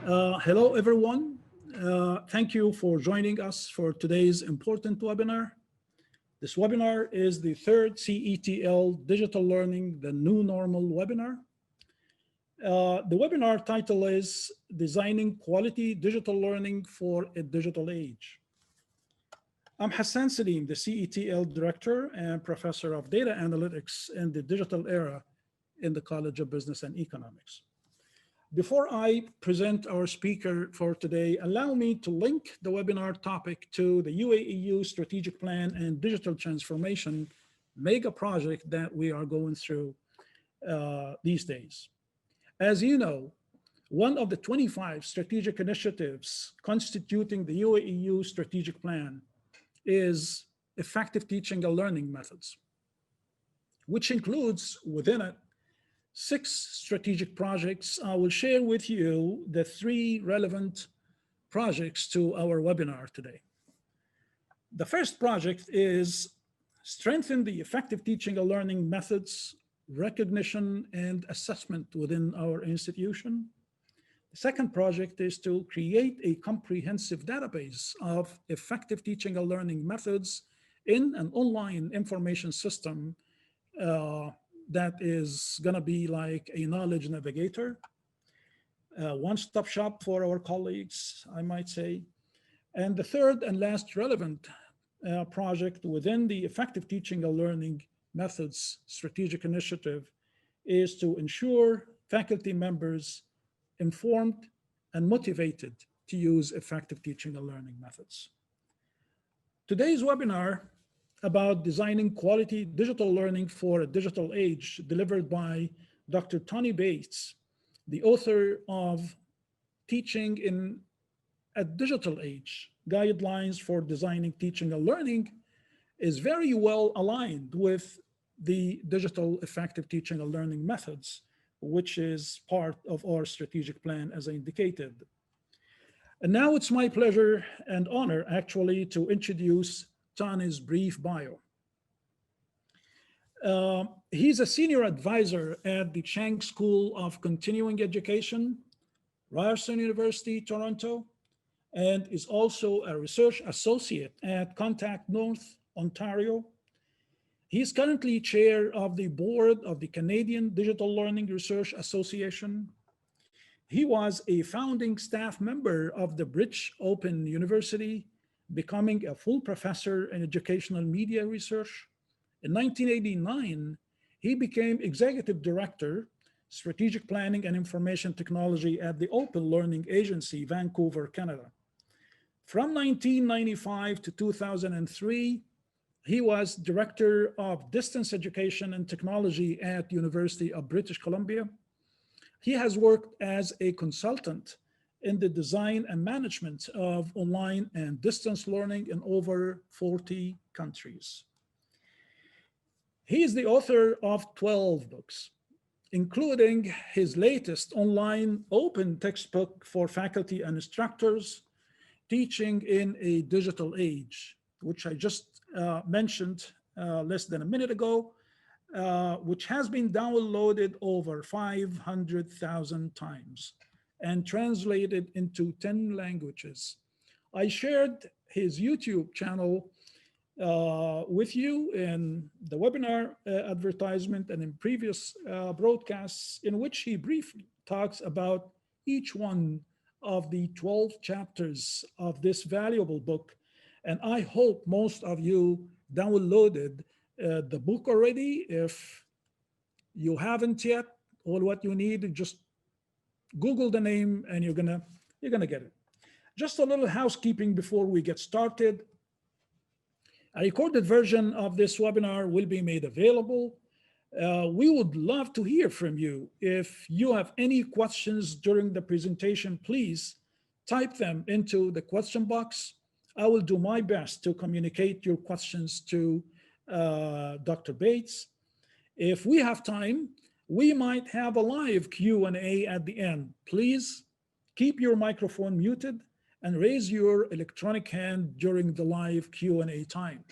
Hello, everyone. Thank you for joining us for today's important webinar. This webinar is the third CETL Digital Learning, the New Normal webinar. The webinar title is Designing Quality Digital Learning for a Digital Age. I'm Hassan Salim, the CETL Director and Professor of Data Analytics in the Digital Era in the College of Business and Economics. Before I present our speaker for today, allow me to link the webinar topic to the UAEU Strategic Plan and Digital Transformation mega project that we are going through these days. As you know, one of the 25 strategic initiatives constituting the UAEU Strategic Plan is effective teaching and learning methods, which includes within it 6 strategic projects. I will share with you the 3 relevant projects to our webinar today. The first project is strengthen the effective teaching and learning methods, recognition and assessment within our institution. The second project is to create a comprehensive database of effective teaching and learning methods in an online information system that is going to be like a knowledge navigator, one-stop shop for our colleagues, I might say. And the third and last relevant project within the effective teaching and learning methods strategic initiative is to ensure faculty members informed and motivated to use effective teaching and learning methods. Today's webinar about designing quality digital learning for a digital age, delivered by Dr. Tony Bates, the author of Teaching in a Digital Age, Guidelines for Designing Teaching and Learning, is very well aligned with the digital effective teaching and learning methods, which is part of our strategic plan, as I indicated. And now it's my pleasure and honor, actually, to introduce Tony's brief bio. He's a senior advisor at the Chang School of Continuing Education, Ryerson University, Toronto, and is also a research associate at Contact North, Ontario. He is currently chair of the board of the Canadian Digital Learning Research Association. He was a founding staff member of the British Open University, becoming a full professor in educational media research. In 1989, he became executive director, strategic planning and information technology at the Open Learning Agency, Vancouver, Canada. From 1995 to 2003, he was director of distance education and technology at University of British Columbia. He has worked as a consultant in the design and management of online and distance learning in over 40 countries. He is the author of 12 books, including his latest online open textbook for faculty and instructors, Teaching in a Digital Age, which I just mentioned less than a minute ago, which has been downloaded over 500,000 times and translated into 10 languages. I shared his YouTube channel with you in the webinar advertisement and in previous broadcasts, in which he briefly talks about each one of the 12 chapters of this valuable book. And I hope most of you downloaded the book already. If you haven't yet, all what you need is just Google the name and you're gonna get it. Just a little housekeeping before we get started. A recorded version of this webinar will be made available. We would love to hear from you. If you have any questions during the presentation, please type them into the question box. I will do my best to communicate your questions to Dr. Bates. If we have time, we might have a live Q&A at the end. Please keep your microphone muted and raise your electronic hand during the live Q&A time.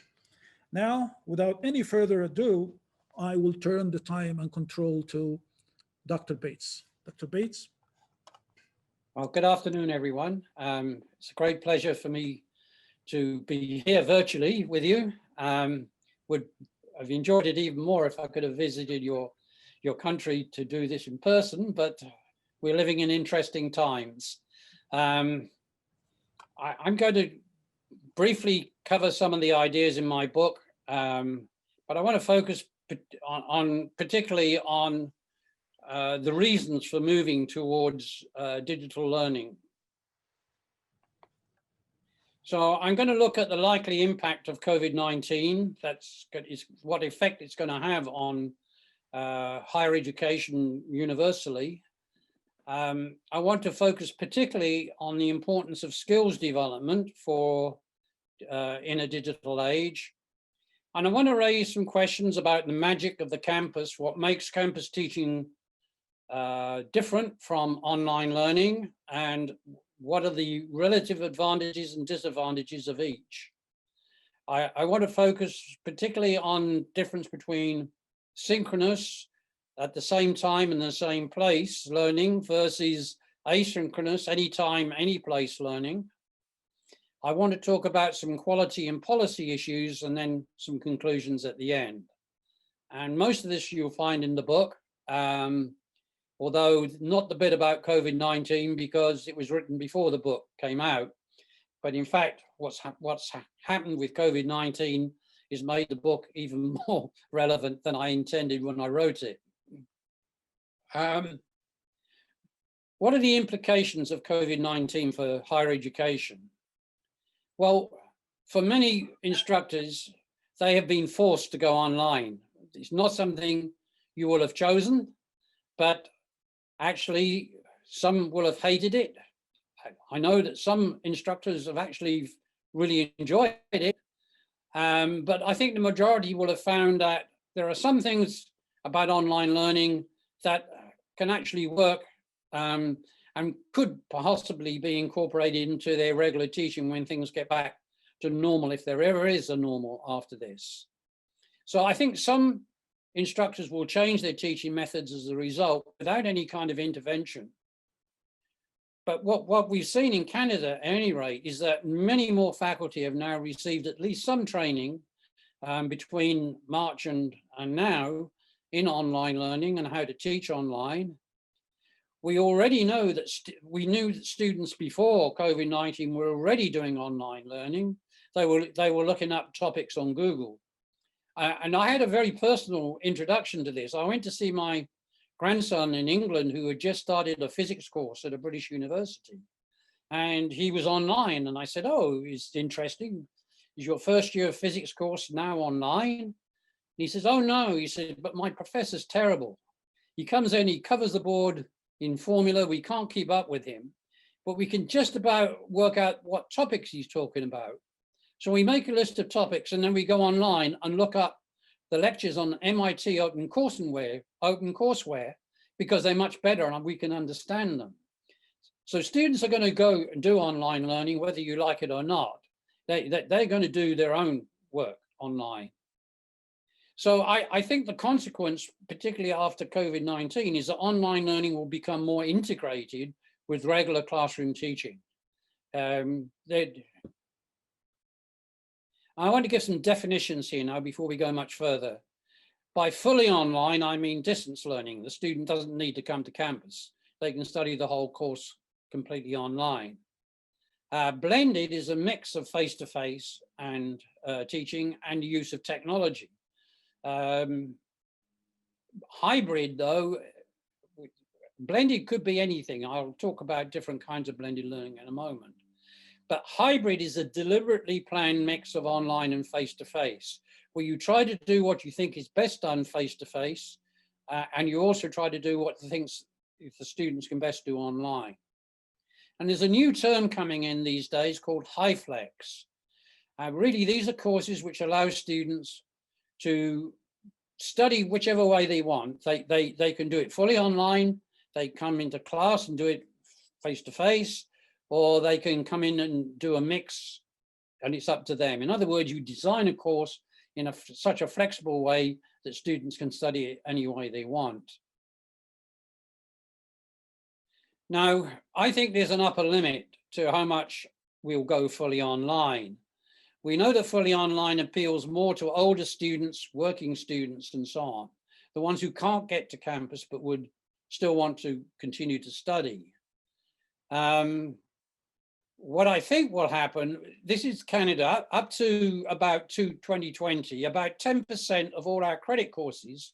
Now, without any further ado, I will turn the time and control to Dr. Bates. Dr. Bates. Well, good afternoon, everyone. It's a great pleasure for me to be here virtually with you. I've enjoyed it even more if I could have visited your country to do this in person, but we're living in interesting times. I'm going to briefly cover some of the ideas in my book, but I want to focus particularly on the reasons for moving towards digital learning. So I'm going to look at the likely impact of COVID-19. That's what effect it's going to have on higher education universally. I want to focus particularly on the importance of skills development for in a digital age. And I want to raise some questions about the magic of the campus, what makes campus teaching different from online learning, and what are the relative advantages and disadvantages of each. I want to focus particularly on difference between synchronous at the same time in the same place learning versus asynchronous anytime, any place learning. I want to talk about some quality and policy issues and then some conclusions at the end. And most of this you'll find in the book. Although not the bit about COVID-19 because it was written before the book came out. But in fact, what's happened with COVID-19 has made the book even more relevant than I intended when I wrote it. What are the implications of COVID-19 for higher education? Well, for many instructors, they have been forced to go online. It's not something you will have chosen, but actually, some will have hated it. I know that some instructors have actually really enjoyed it, but I think the majority will have found that there are some things about online learning that can actually work and could possibly be incorporated into their regular teaching when things get back to normal, if there ever is a normal after this. So I think some instructors will change their teaching methods as a result without any kind of intervention. But what we've seen in Canada, at any rate, is that many more faculty have now received at least some training between March and now in online learning and how to teach online. We already know that we knew that students before COVID-19 were already doing online learning. They were looking up topics on Google. And I had a very personal introduction to this. I went to see my grandson in England who had just started a physics course at a British university. And he was online. And I said, oh, it's interesting. Is your first year of physics course now online? And he says, oh, no. He said, but my professor's terrible. He comes in, he covers the board in formula. We can't keep up with him, but we can just about work out what topics he's talking about. So we make a list of topics and then we go online and look up the lectures on MIT OpenCourseware because they're much better and we can understand them. So students are going to go and do online learning, whether you like it or not. They're going to do their own work online. So I think the consequence, particularly after COVID-19, is that online learning will become more integrated with regular classroom teaching. I want to give some definitions here now before we go much further. By fully online, I mean distance learning. The student doesn't need to come to campus. They can study the whole course completely online. Blended is a mix of face-to-face and teaching and use of technology. Hybrid, though, blended could be anything. I'll talk about different kinds of blended learning in a moment. But hybrid is a deliberately planned mix of online and face-to-face, where you try to do what you think is best done face-to-face, and you also try to do what the students can best do online. And there's a new term coming in these days called HyFlex. Really, these are courses which allow students to study whichever way they want. They can do it fully online, they come into class and do it face-to-face, or they can come in and do a mix, and it's up to them. In other words, you design a course in such a flexible way that students can study it any way they want. Now, I think there's an upper limit to how much we'll go fully online. We know that fully online appeals more to older students, working students, and so on, the ones who can't get to campus but would still want to continue to study. What I think will happen, this is Canada, up to about 2020, about 10% of all our credit courses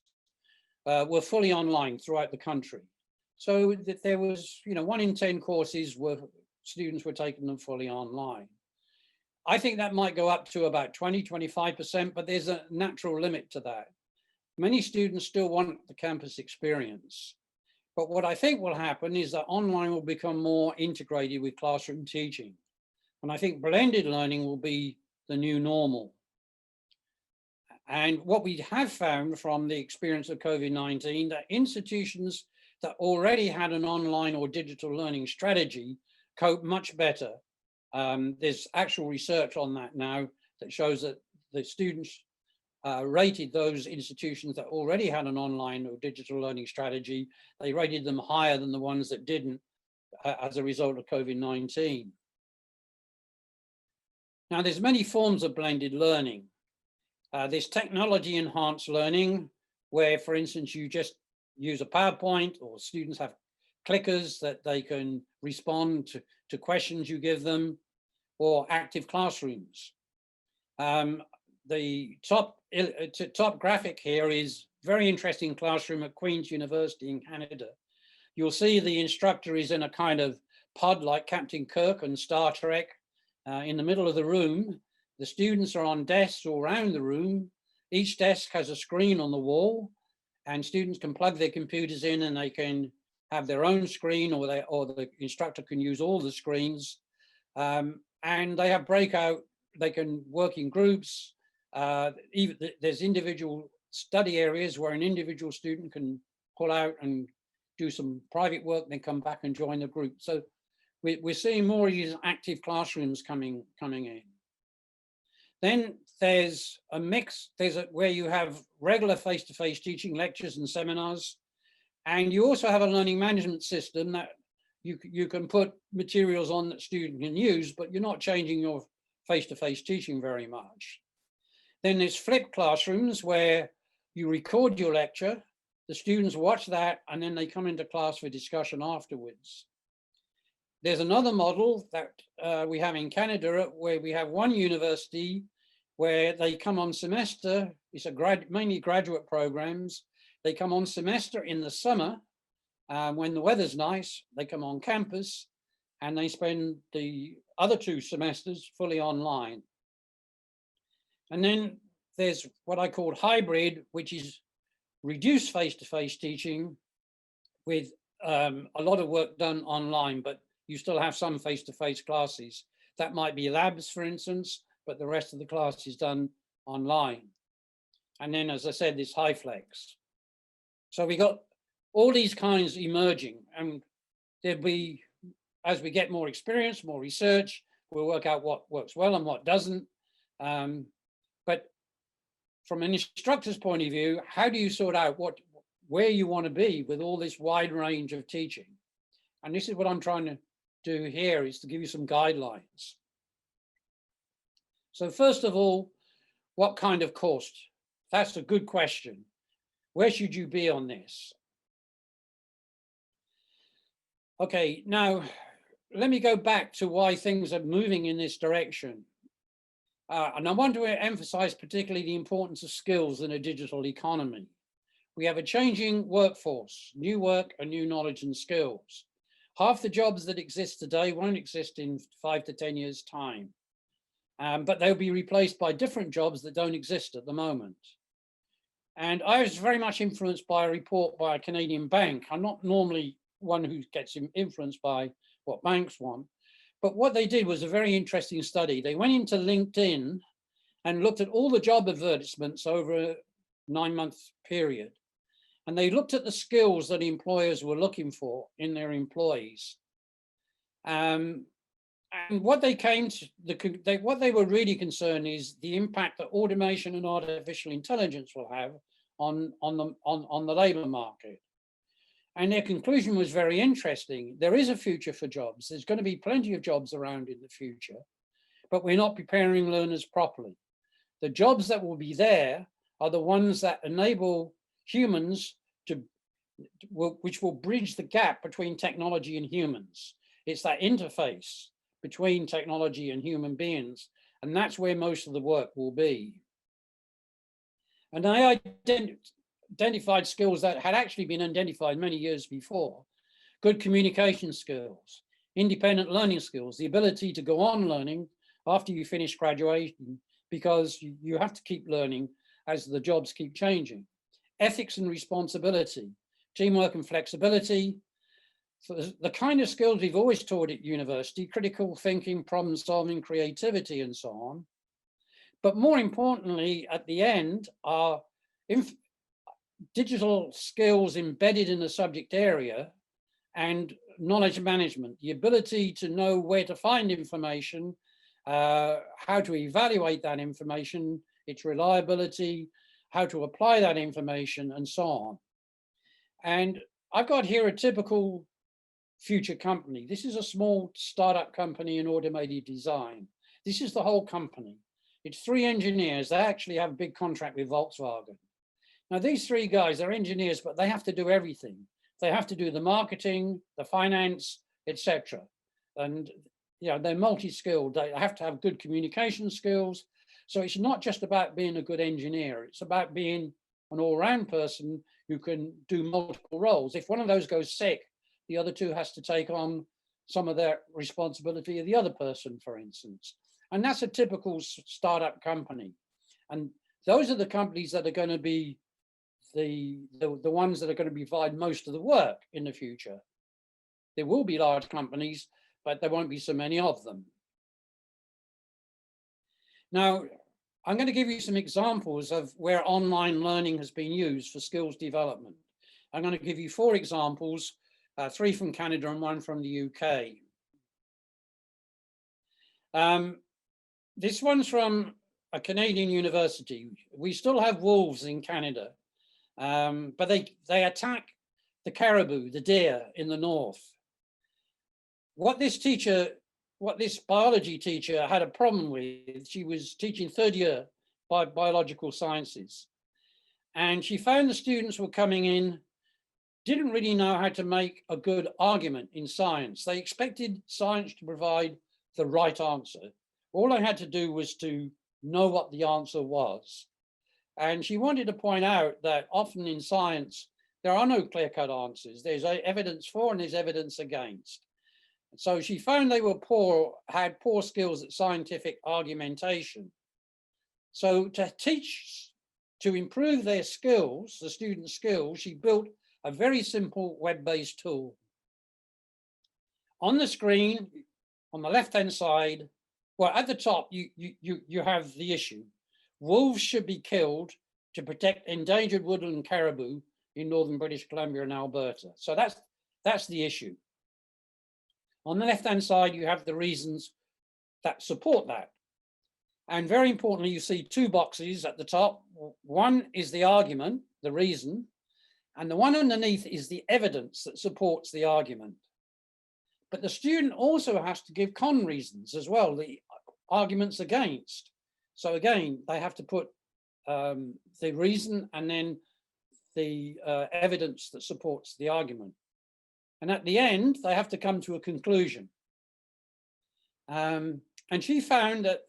were fully online throughout the country. So that there was, 1 in 10 courses were students were taking them fully online. I think that might go up to about 20–25%, but there's a natural limit to that. Many students still want the campus experience. But what I think will happen is that online will become more integrated with classroom teaching. And I think blended learning will be the new normal. And what we have found from the experience of COVID-19, that institutions that already had an online or digital learning strategy cope much better. There's actual research on that now that shows that the students rated those institutions that already had an online or digital learning strategy, they rated them higher than the ones that didn't as a result of COVID-19. Now, there's many forms of blended learning. There's technology enhanced learning, where, for instance, you just use a PowerPoint, or students have clickers that they can respond to questions you give them, or active classrooms. The top graphic here is very interesting classroom at Queen's University in Canada. You'll see the instructor is in a kind of pod like Captain Kirk and Star Trek in the middle of the room. The students are on desks all around the room. Each desk has a screen on the wall, and students can plug their computers in and they can have their own screen, or the instructor can use all the screens. And they have breakout, they can work in groups. Even there's individual study areas where an individual student can pull out and do some private work, then come back and join the group. So we're seeing more of these active classrooms coming in. Then there's a mix, where you have regular face-to-face teaching, lectures and seminars. And you also have a learning management system that you can put materials on that students can use, but you're not changing your face-to-face teaching very much. Then there's flipped classrooms where you record your lecture, the students watch that, and then they come into class for discussion afterwards. There's another model that we have in Canada, where we have one university where they come on semester. It's mainly graduate programs. They come on semester in the summer when the weather's nice. They come on campus and they spend the other 2 semesters fully online. And then there's what I call hybrid, which is reduced face-to-face teaching with a lot of work done online, but you still have some face-to-face classes. That might be labs, for instance, but the rest of the class is done online. And then, as I said, this high flex. So we got all these kinds emerging, and there'll be, as we get more experience, more research, we'll work out what works well and what doesn't. But from an instructor's point of view, how do you sort out where you want to be with all this wide range of teaching? And this is what I'm trying to do here, is to give you some guidelines. So first of all, what kind of course? That's a good question. Where should you be on this? Okay, now let me go back to why things are moving in this direction. And I want to emphasize particularly the importance of skills in a digital economy. We have a changing workforce, new work and new knowledge and skills. Half the jobs that exist today won't exist in 5 to 10 years' time. But they'll be replaced by different jobs that don't exist at the moment. And I was very much influenced by a report by a Canadian bank. I'm not normally one who gets influenced by what banks want, but what they did was a very interesting study. They went into LinkedIn and looked at all the job advertisements over a 9-month period. And they looked at the skills that employers were looking for in their employees. And what they came to, what they were really concerned is the impact that automation and artificial intelligence will have on the labor market. And their conclusion was very interesting. There is a future for jobs. There's going to be plenty of jobs around in the future, but we're not preparing learners properly. The jobs that will be there are the ones that enable humans to, which will bridge the gap between technology and humans. It's that interface between technology and human beings, and that's where most of the work will be. And I identified skills that had actually been identified many years before. Good communication skills, independent learning skills, the ability to go on learning after you finish graduation, because you have to keep learning as the jobs keep changing. Ethics and responsibility, teamwork and flexibility, so the kind of skills we've always taught at university, critical thinking, problem solving, creativity, and so on. But more importantly, at the end, are digital skills embedded in the subject area and knowledge management, the ability to know where to find information, how to evaluate that information, its reliability, how to apply that information, and so on. And I've got here a typical future company. This is a small startup company in automated design. This is the whole company. It's 3 engineers. They actually have a big contract with Volkswagen. Now, these 3 guys are engineers, but they have to do everything. They have to do the marketing, the finance, etc. And they're multi-skilled. They have to have good communication skills. So it's not just about being a good engineer. It's about being an all-round person who can do multiple roles. If one of those goes sick, the other 2 has to take on some of their responsibility of the other person, for instance. And that's a typical startup company. And those are the companies that are going to be the ones that are going to provide most of the work in the future. There will be large companies, but there won't be so many of them. Now, I'm going to give you some examples of where online learning has been used for skills development. I'm going to give you 4 examples, 3 from Canada and 1 from the UK. This one's from a Canadian university. We still have wolves in Canada, but they attack the caribou, the deer in the north. What this biology teacher had a problem with, she was teaching 3rd year biological sciences, and she found the students were coming in, didn't really know how to make a good argument in science. They expected science to provide the right answer. All I had to do was to know what the answer was. And she wanted to point out that often in science, there are no clear-cut answers. There's evidence for and there's evidence against. So she found they were had poor skills at scientific argumentation. So to improve their skills, the students' skills, she built a very simple web-based tool. On the screen, on the left-hand side, well, at the top, you have the issue. Wolves should be killed to protect endangered woodland caribou in northern British Columbia and Alberta. So that's the issue. On the left-hand side, you have the reasons that support that. And very importantly, you see 2 boxes at the top. One is the argument, the reason, and the one underneath is the evidence that supports the argument. But the student also has to give con reasons as well, the arguments against. So again, they have to put the reason and then the evidence that supports the argument. And at the end, they have to come to a conclusion. And she found that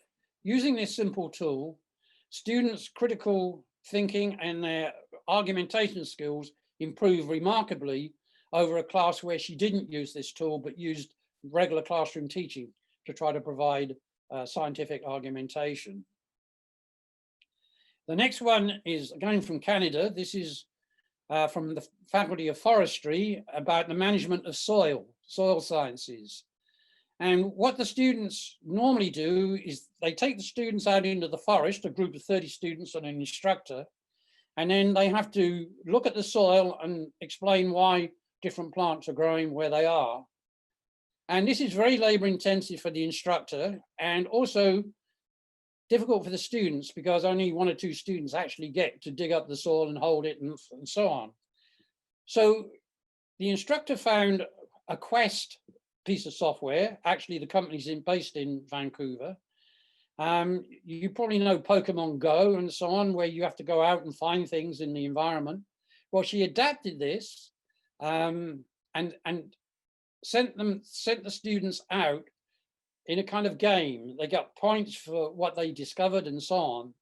using this simple tool, students' critical thinking and their argumentation skills improved remarkably over a class where she didn't use this tool, but used regular classroom teaching to try to provide scientific argumentation. The next one is again from Canada. This is from the Faculty of Forestry about the management of soil sciences. And what the students normally do is they take the students out into the forest, a group of 30 students and an instructor, and then they have to look at the soil and explain why different plants are growing where they are. And this is very labor intensive for the instructor and also difficult for the students because only 1 or 2 students actually get to dig up the soil and hold it and so on. So the instructor found a Quest piece of software. Actually, the company's based in Vancouver. You probably know Pokemon Go and so on, where you have to go out and find things in the environment. Well, she adapted this and sent the students out in a kind of game. They got points for what they discovered and so on,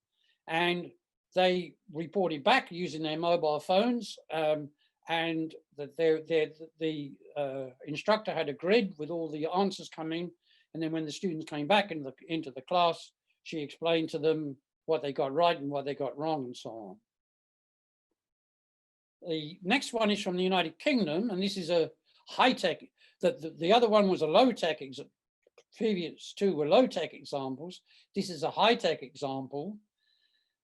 and they reported back using their mobile phones, and that the instructor had a grid with all the answers coming, and then when the students came back into the class, she explained to them what they got right and what they got wrong and so on. The next one is from the United Kingdom, and this is a high-tech. The other one was a low-tech. Previous two were low-tech examples. This is a high-tech example.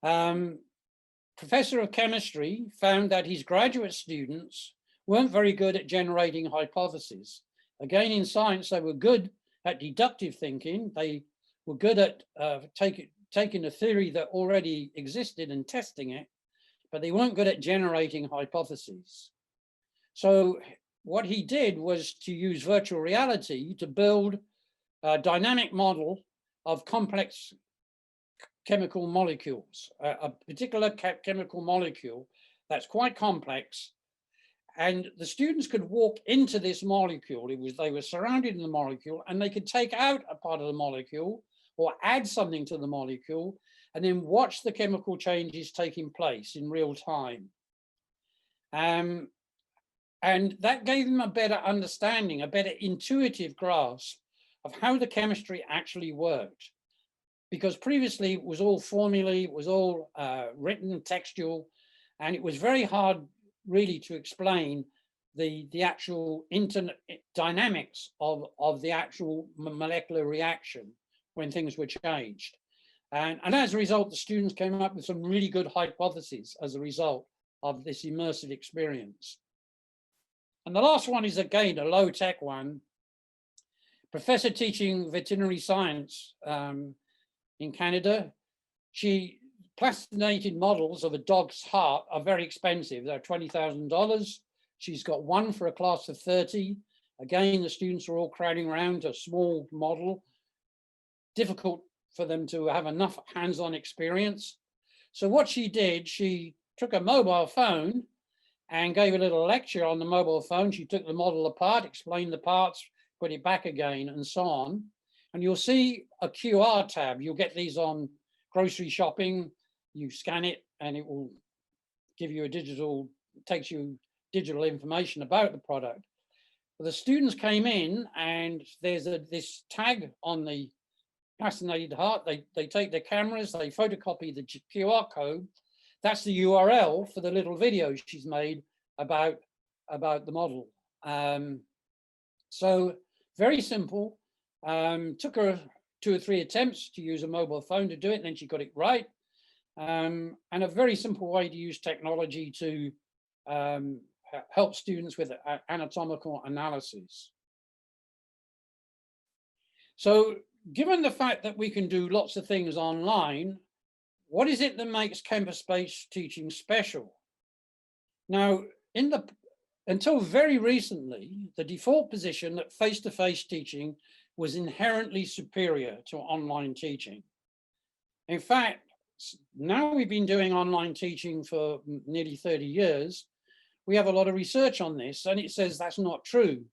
Professor of chemistry found that his graduate students weren't very good at generating hypotheses. Again, in science, they were good at deductive thinking. They were good at taking a theory that already existed and testing it, but they weren't good at generating hypotheses. So what he did was to use virtual reality to build a dynamic model of complex chemical molecules, a particular chemical molecule that's quite complex. And the students could walk into this molecule. They were surrounded in the molecule, and they could take out a part of the molecule or add something to the molecule, and then watch the chemical changes taking place in real time. And that gave them a better understanding, a better intuitive grasp of how the chemistry actually worked. Because previously it was all formulae, it was all written, textual, and it was very hard really to explain the actual dynamics of the actual molecular reaction when things were changed. And as a result, the students came up with some really good hypotheses as a result of this immersive experience. And the last one is, again, a low-tech one. Professor teaching veterinary science in Canada. Plastinated models of a dog's heart are very expensive. They're $20,000. She's got one for a class of 30. Again, the students are all crowding around a small model. Difficult for them to have enough hands-on experience. So what she did, she took a mobile phone and gave a little lecture on the mobile phone. She took the model apart, explained the parts, put it back again, and so on. And you'll see a QR tab. You'll get these on grocery shopping. You scan it and it will give you takes you digital information about the product. But the students came in, and there's this tag on the plastinated heart. They take their cameras, they photocopy the QR code. That's the URL for the little video she's made about the model. So very simple. Took her 2 or 3 attempts to use a mobile phone to do it, and then she got it right. And a very simple way to use technology to help students with anatomical analysis. So given the fact that we can do lots of things online, what is it that makes campus-based teaching special? Now, until very recently, the default position that face-to-face teaching was inherently superior to online teaching. In fact, now we've been doing online teaching for nearly 30 years. We have a lot of research on this, and it says that's not true.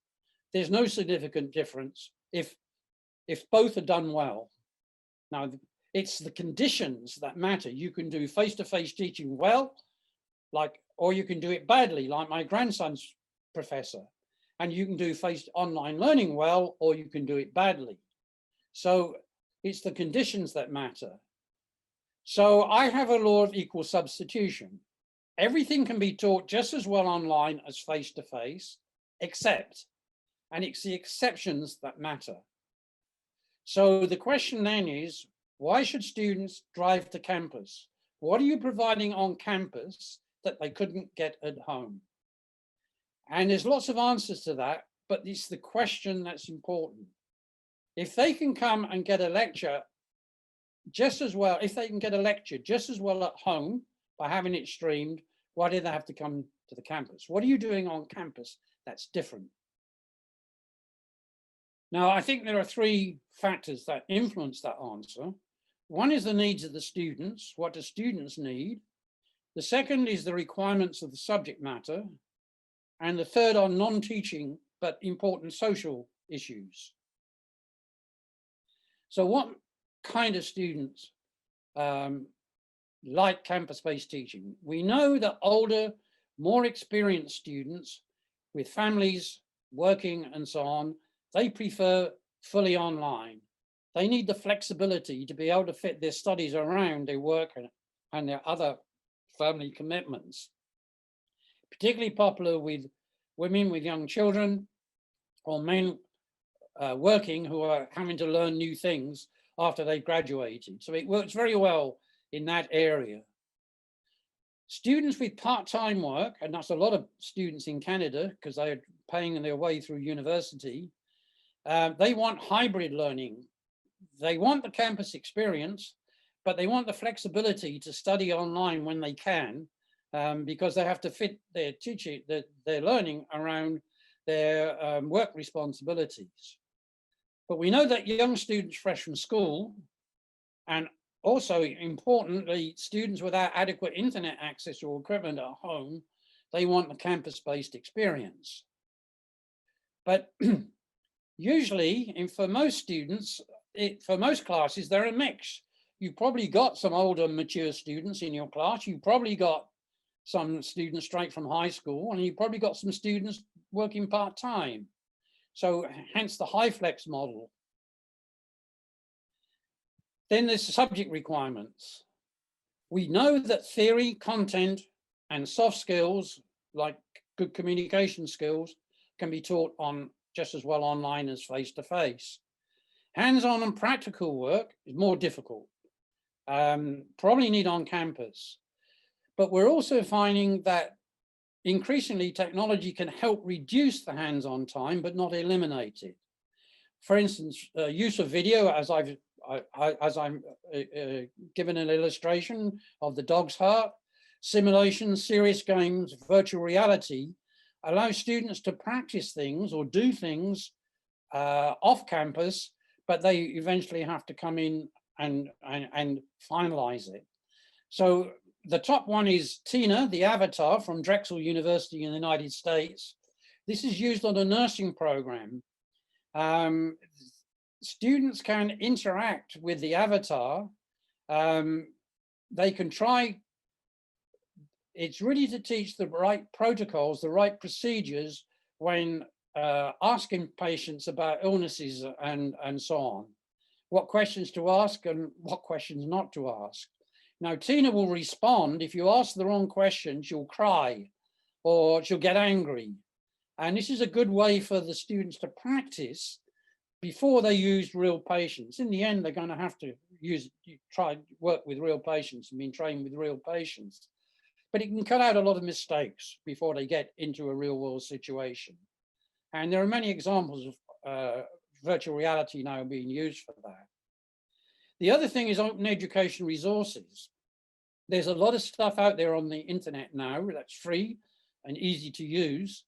There's no significant difference if both are done well. Now, it's the conditions that matter. You can do face-to-face teaching well, or you can do it badly, like my grandson's professor. And you can do online learning well, or you can do it badly. So it's the conditions that matter. So I have a law of equal substitution. Everything can be taught just as well online as face-to-face, except, and it's the exceptions that matter. So the question then is, why should students drive to campus? What are you providing on campus that they couldn't get at home? And there's lots of answers to that, but it's the question that's important. If they can come and get a lecture just as well, if they can get a lecture just as well at home by having it streamed, why do they have to come to the campus? What are you doing on campus that's different. Now, I think there are three factors that influence that answer. One is the needs of the students. What do students need? The second is the requirements of the subject matter. And the third are non-teaching but important social issues. So what kind of students like campus-based teaching? We know that older, more experienced students with families working and so on, they prefer fully online. They need the flexibility to be able to fit their studies around their work and their other family commitments. Particularly popular with women with young children or men working who are having to learn new things after they've graduated. So it works very well in that area. Students with part-time work, and that's a lot of students in Canada because they're paying their way through university, they want hybrid learning. They want the campus experience, but they want the flexibility to study online when they can, because they have to fit their teaching, their learning around their work responsibilities. But we know that young students fresh from school, and also importantly, students without adequate internet access or equipment at home, they want the campus-based experience. But usually, for most students, for most classes, they're a mix. You've probably got some older, mature students in your class. You've probably got some students straight from high school, and you've probably got some students working part-time. So hence the high flex model. Then there's the subject requirements. We know that theory, content, and soft skills, like good communication skills, can be taught on just as well online as face-to-face. Hands-on and practical work is more difficult, probably need on campus. But we're also finding that increasingly technology can help reduce the hands-on time, but not eliminate it. For instance, use of video, as I'm given an illustration of the dog's heart, simulations, serious games, virtual reality, allow students to practice things or do things off campus, but they eventually have to come in and finalize it. So the top one is Tina, the avatar from Drexel University in the United States. This is used on a nursing program. Students can interact with the avatar. They can try, it's really to teach the right protocols, the right procedures when asking patients about illnesses and so on. What questions to ask and what questions not to ask. Now, Tina will respond. If you ask the wrong question, she'll cry or she'll get angry. And this is a good way for the students to practice before they use real patients. In the end, they're going to have to try work with real patients and be trained with real patients. But it can cut out a lot of mistakes before they get into a real world situation. And there are many examples of virtual reality now being used for that. The other thing is open education resources. There's a lot of stuff out there on the internet now that's free and easy to use,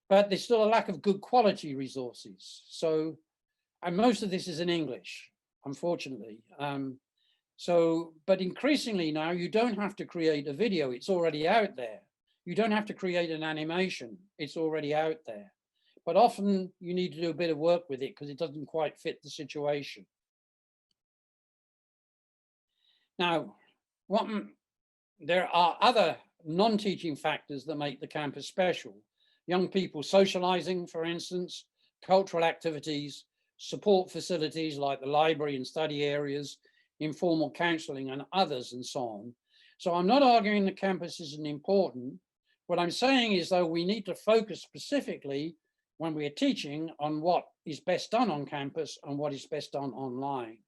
but there's still a lack of good quality resources. So, and most of this is in English, unfortunately. But increasingly now, you don't have to create a video, it's already out there. You don't have to create an animation, it's already out there. But often you need to do a bit of work with it because it doesn't quite fit the situation. Now, there are other non-teaching factors that make the campus special. Young people socializing, for instance, cultural activities, support facilities like the library and study areas, informal counseling and others and so on. So I'm not arguing the campus isn't important. What I'm saying is, though, we need to focus specifically when we are teaching on what is best done on campus and what is best done online.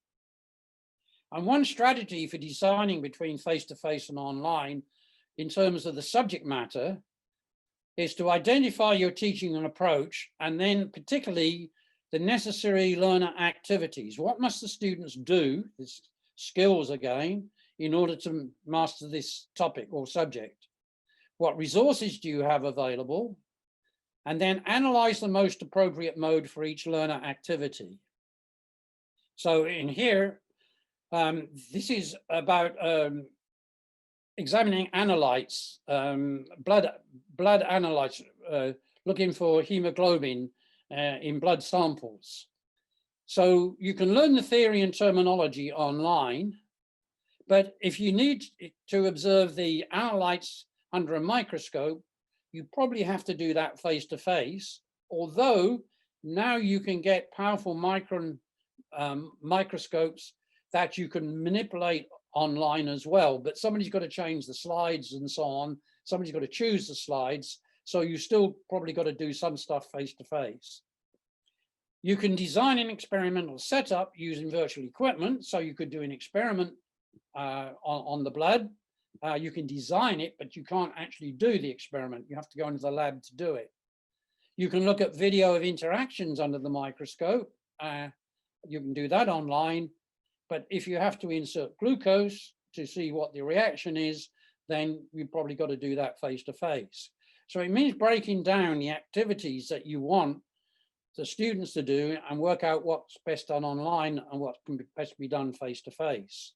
And one strategy for designing between face-to-face and online in terms of the subject matter is to identify your teaching and approach, and then particularly the necessary learner activities. What must the students do, this skills again, in order to master this topic or subject? What resources do you have available? and then analyze the most appropriate mode for each learner activity. So in here, this is about examining analytes, blood analytes, looking for hemoglobin in blood samples. So you can learn the theory and terminology online, but if you need to observe the analytes under a microscope, you probably have to do that face to face, although now you can get powerful microscopes that you can manipulate online as well, but somebody's got to change the slides and so on. Somebody's got to choose the slides. So you still probably got to do some stuff face to face. You can design an experimental setup using virtual equipment. So you could do an experiment on the blood. You can design it, but you can't actually do the experiment. You have to go into the lab to do it. You can look at video of interactions under the microscope. You can do that online. But if you have to insert glucose to see what the reaction is, then you've probably got to do that face to face. So it means breaking down the activities that you want the students to do and work out what's best done online and what can best be done face to face.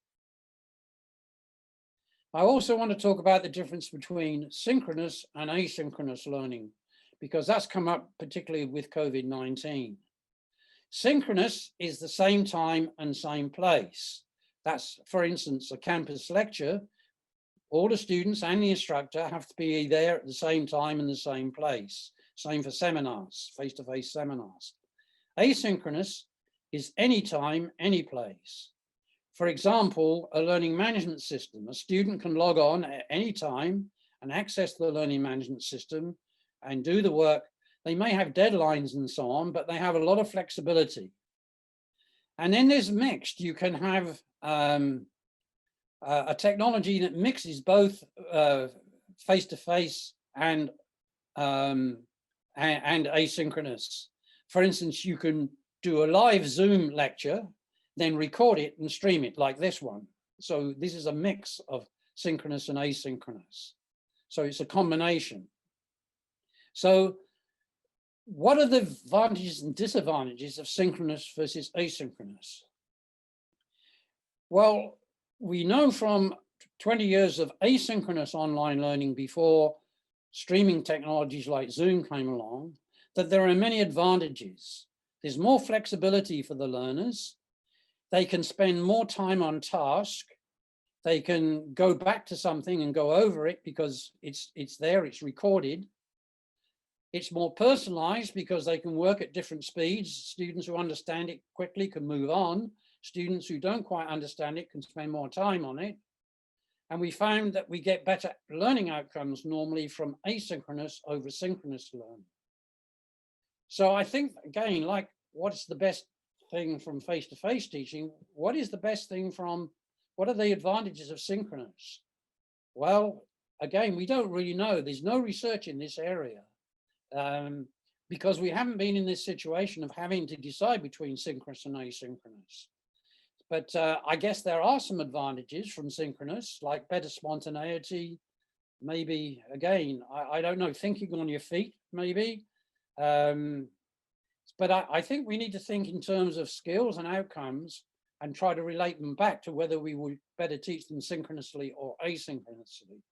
I also want to talk about the difference between synchronous and asynchronous learning, because that's come up particularly with COVID-19. Synchronous is the same time and same place. That's, for instance, a campus lecture. All the students and the instructor have to be there at the same time in the same place. Same for seminars, face-to-face seminars. Asynchronous is anytime, any place. For example, a learning management system. A student can log on at any time and access the learning management system and do the work. They may have deadlines and so on, but they have a lot of flexibility. And then there's mixed. You can have a technology that mixes both face-to-face and asynchronous. For instance, you can do a live Zoom lecture, then record it and stream it like this one. So this is a mix of synchronous and asynchronous. So it's a combination. So what are the advantages and disadvantages of synchronous versus asynchronous? Well, we know from 20 years of asynchronous online learning before streaming technologies like Zoom came along, that there are many advantages. There's more flexibility for the learners. They can spend more time on task. They can go back to something and go over it because it's there, it's recorded. It's more personalized because they can work at different speeds. Students who understand it quickly can move on. Students who don't quite understand it can spend more time on it. And we found that we get better learning outcomes normally from asynchronous over synchronous learning. So I think, again, like what's the best thing from face-to-face teaching? What is the best thing from, what are the advantages of synchronous? Well, again, we don't really know. There's no research in this area. Because we haven't been in this situation of having to decide between synchronous and asynchronous. But I guess there are some advantages from synchronous, like better spontaneity, maybe, again, I don't know, thinking on your feet, maybe. But I think we need to think in terms of skills and outcomes and try to relate them back to whether we would better teach them synchronously or asynchronously.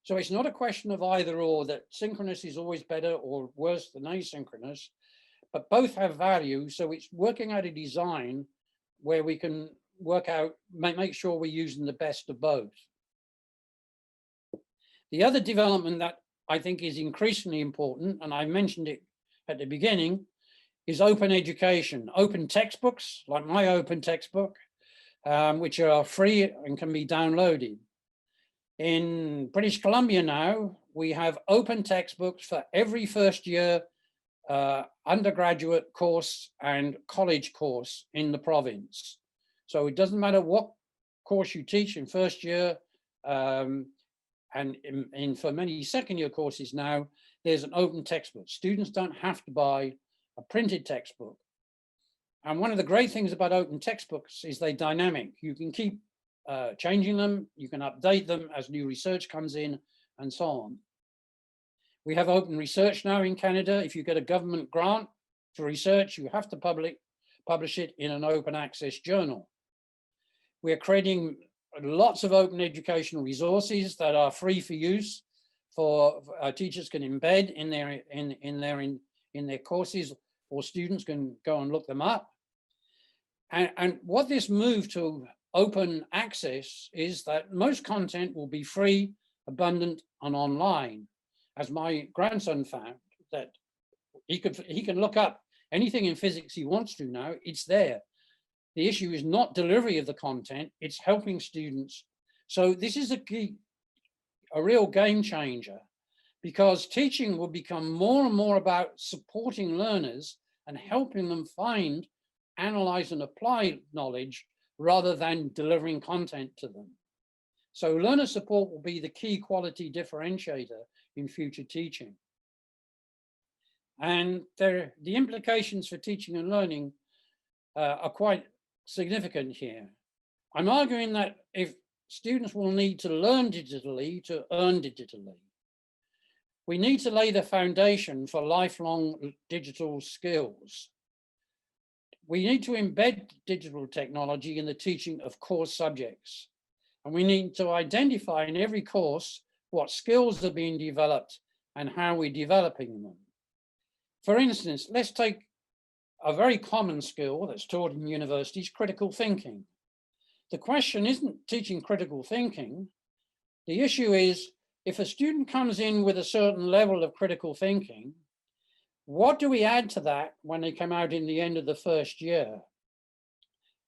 So it's not a question of either or, that synchronous is always better or worse than asynchronous, but both have value. So it's working out a design where we can work out, make sure we're using the best of both. The other development that I think is increasingly important, and I mentioned it at the beginning, is open education. Open textbooks, like my open textbook, which are free and can be downloaded. In British Columbia now, we have open textbooks for every first year undergraduate course and college course in the province. So it doesn't matter what course you teach in first year, and for many second year courses now, there's an open textbook. Students don't have to buy a printed textbook. And one of the great things about open textbooks is they're dynamic. You can keep changing them, you can update them as new research comes in, and so on. We have open research now in Canada. If you get a government grant for research, you have to publish it in an open access journal. We're creating lots of open educational resources that are free for use, for teachers can embed in their courses, or students can go and look them up. And what this move to open access is that most content will be free, abundant, and online. As my grandson found, that he can look up anything in physics he wants to now, it's there. The issue is not delivery of the content, it's helping students. So this is a real game changer, because teaching will become more and more about supporting learners and helping them find, analyze, and apply knowledge rather than delivering content to them. So learner support will be the key quality differentiator in future teaching. And the implications for teaching and learning are quite significant here. I'm arguing that if students will need to learn digitally to earn digitally, we need to lay the foundation for lifelong digital skills. We need to embed digital technology in the teaching of core subjects. And we need to identify in every course what skills are being developed and how we're developing them. For instance, let's take a very common skill that's taught in universities, critical thinking. The question isn't teaching critical thinking. The issue is, if a student comes in with a certain level of critical thinking, what do we add to that when they come out in the end of the first year?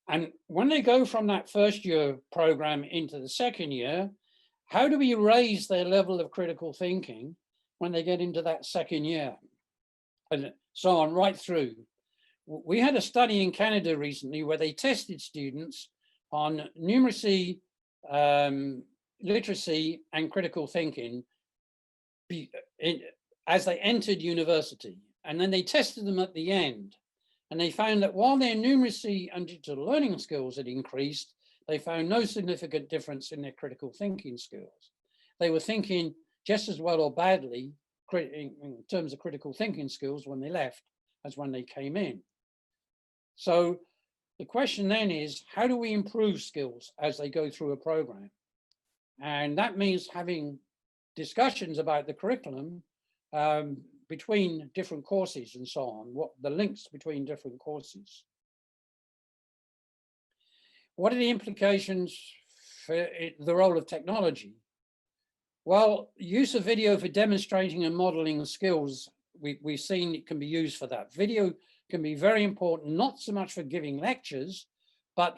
And when they go from that first year program into the second year, how do we raise their level of critical thinking when they get into that second year? And so on, right through. We had a study in Canada recently where they tested students on numeracy, literacy, and critical thinking as they entered university. And then they tested them at the end. And they found that while their numeracy and digital learning skills had increased, they found no significant difference in their critical thinking skills. They were thinking just as well or badly in terms of critical thinking skills when they left as when they came in. So the question then is, how do we improve skills as they go through a program? And that means having discussions about the curriculum between different courses and so on, what the links between different courses. What are the implications for the role of technology? Well, use of video for demonstrating and modeling skills, we've seen it can be used for that. Video can be very important, not so much for giving lectures, but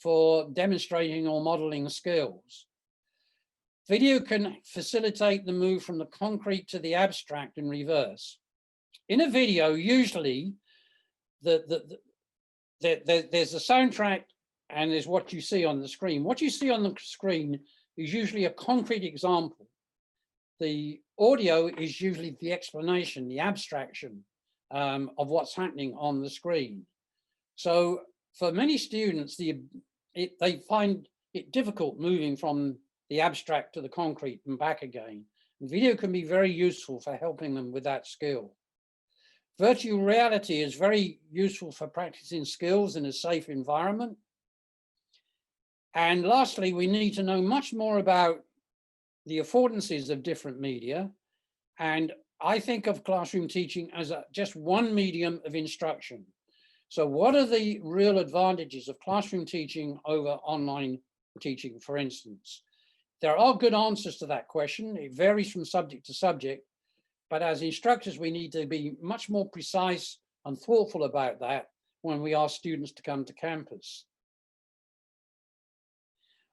for demonstrating or modeling skills. Video can facilitate the move from the concrete to the abstract in reverse. In a video, usually there's a soundtrack and there's what you see on the screen. What you see on the screen is usually a concrete example. The audio is usually the explanation, the abstraction of what's happening on the screen. So for many students, they find it difficult moving from the abstract to the concrete and back again. And video can be very useful for helping them with that skill. Virtual reality is very useful for practicing skills in a safe environment. And lastly, we need to know much more about the affordances of different media. And I think of classroom teaching as just one medium of instruction. So what are the real advantages of classroom teaching over online teaching, for instance? There are good answers to that question. It varies from subject to subject, but as instructors, we need to be much more precise and thoughtful about that when we ask students to come to campus.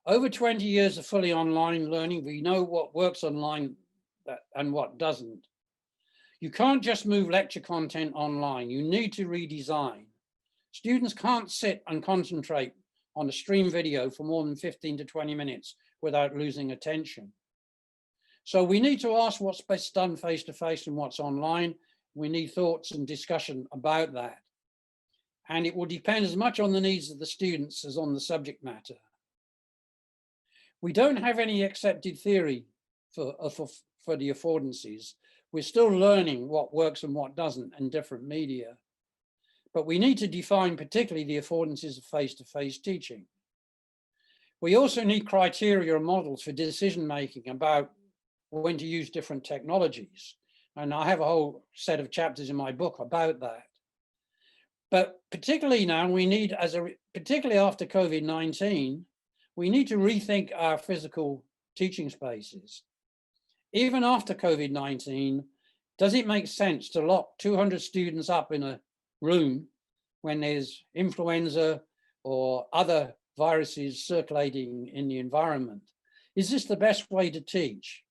Over 20 years of fully online learning, we know what works online and what doesn't. You can't just move lecture content online. You need to redesign. Students can't sit and concentrate on a stream video for more than 15 to 20 minutes without losing attention. So we need to ask what's best done face-to-face and what's online. We need thoughts and discussion about that. And it will depend as much on the needs of the students as on the subject matter. We don't have any accepted theory for the affordances. We're still learning what works and what doesn't in different media. But we need to define particularly the affordances of face-to-face teaching. We also need criteria and models for decision-making about when to use different technologies. And I have a whole set of chapters in my book about that. But particularly now, we need, particularly after COVID-19, we need to rethink our physical teaching spaces. Even after COVID-19, does it make sense to lock 200 students up in a room when there's influenza or other viruses circulating in the environment? Is this the best way to teach?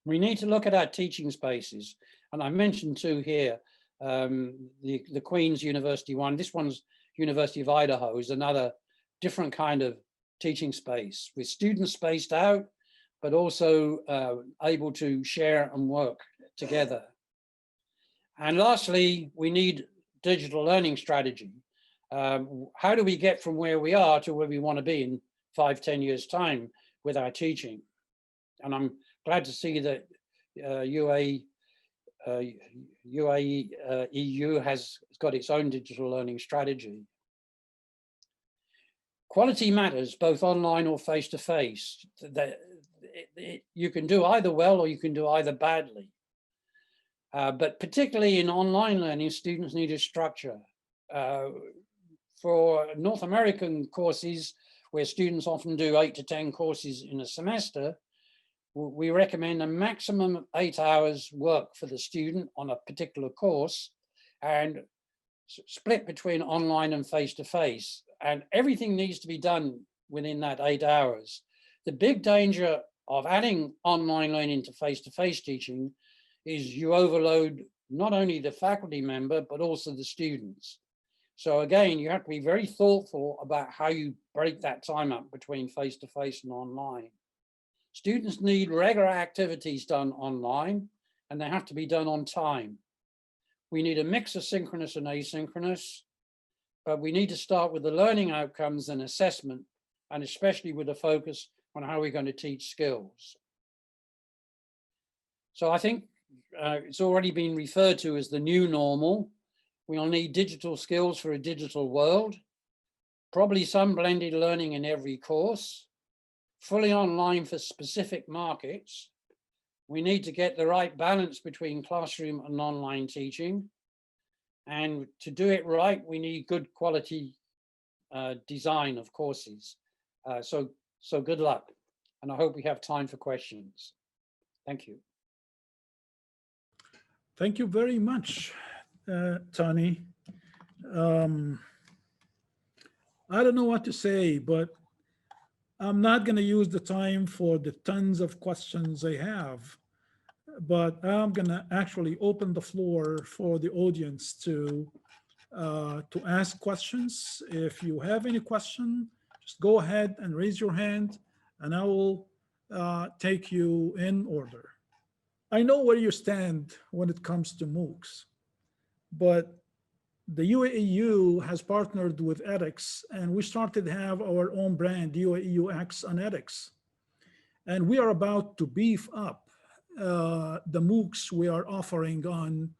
We need to look at our teaching spaces. And I mentioned two here, the Queen's University one. This one's University of Idaho is another different kind of teaching space with students spaced out, but also able to share and work together. And lastly, we need digital learning strategy. How do we get from where we are to where we want to be in 5-10 years time with our teaching? And I'm glad to see that UAEU has got its own digital learning strategy. Quality matters, both online or face-to-face. You can do either well or you can do either badly. But particularly in online learning, students need a structure. For North American courses, where students often do 8 to 10 courses in a semester, we recommend a maximum of 8 hours work for the student on a particular course and split between online and face-to-face. And everything needs to be done within that 8 hours. The big danger of adding online learning to face-to-face teaching is you overload not only the faculty member, but also the students. So again, you have to be very thoughtful about how you break that time up between face-to-face and online. Students need regular activities done online, and they have to be done on time. We need a mix of synchronous and asynchronous, but we need to start with the learning outcomes and assessment, and especially with a focus on how we're going to teach skills. So I think it's already been referred to as the new normal. We'll need digital skills for a digital world, probably some blended learning in every course, fully online for specific markets. We need to get the right balance between classroom and online teaching. And to do it right, we need good quality design of courses. So good luck. And I hope we have time for questions. Thank you. Thank you very much, Tony. I don't know what to say, but I'm not going to use the time for the tons of questions I have, but I'm going to actually open the floor for the audience to ask questions. If you have any question, just go ahead and raise your hand, and I will take you in order. I know where you stand when it comes to MOOCs, but the UAEU has partnered with edX, and we started to have our own brand, UAEU X on edX. And we are about to beef up the MOOCs we are offering on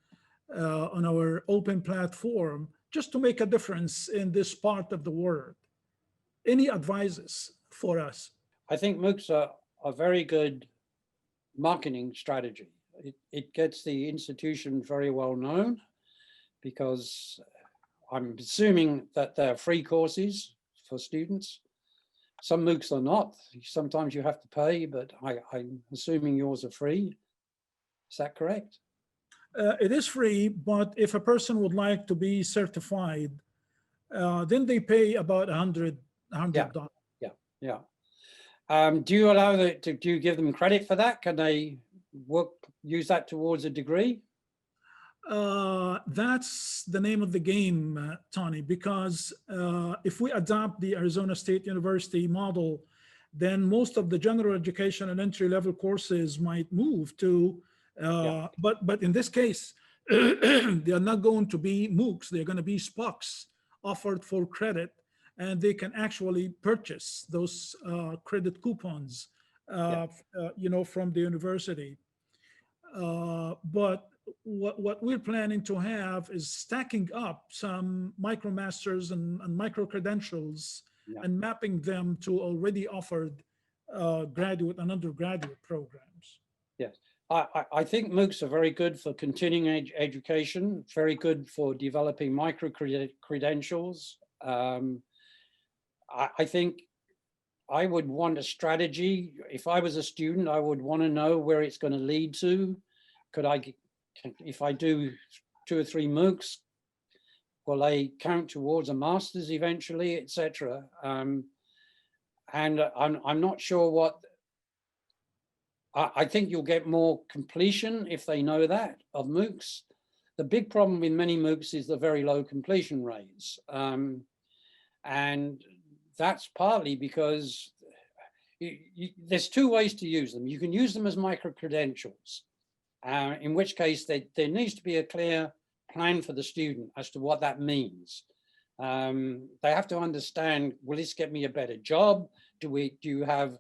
our open platform, just to make a difference in this part of the world. Any advices for us? I think MOOCs are a very good marketing strategy. It gets the institution very well known, because I'm assuming that they're free courses for students. Some MOOCs are not. Sometimes you have to pay, but I'm assuming yours are free. Is that correct? It is free, but if a person would like to be certified, then they pay about $100. Yeah. Do you allow that? Do you give them credit for that? Can they use that towards a degree? That's the name of the game, Tony, because if we adopt the Arizona State University model, then most of the general education and entry-level courses might move to, but in this case, they are not going to be MOOCs, they're going to be SPOCs offered for credit, and they can actually purchase those credit coupons, from the university. But what we're planning to have is stacking up some micromasters and micro credentials Yeah. and mapping them to already offered graduate and undergraduate programs. Yes, I think MOOCs are very good for continuing education, very good for developing micro credentials. I think I would want a strategy. If I was a student, I would want to know where it's going to lead to. If I do 2 or 3 MOOCs, will they count towards a master's eventually, etc. And I'm not sure what. I think you'll get more completion if they know that of MOOCs. The big problem with many MOOCs is the very low completion rates. And that's partly because there's 2 ways to use them. You can use them as micro-credentials, in which case there needs to be a clear plan for the student as to what that means. They have to understand, will this get me a better job? Do you have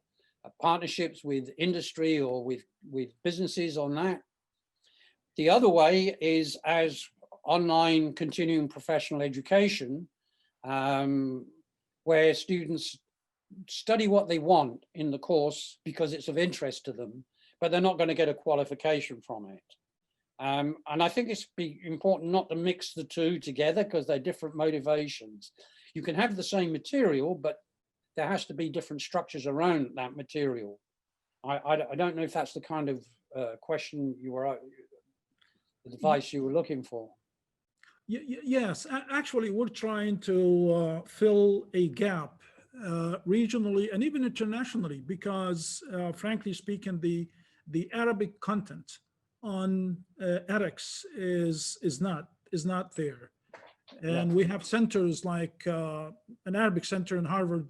partnerships with industry or with businesses on that? The other way is as online continuing professional education, where students study what they want in the course because it's of interest to them, but they're not going to get a qualification from it. And I think it's important not to mix the 2 together because they're different motivations. You can have the same material, but there has to be different structures around that material. I don't know if that's the kind of question advice you were looking for. Yes, actually, we're trying to fill a gap regionally and even internationally because, frankly speaking, the Arabic content on edX is not there, and we have centers like an Arabic center in Harvard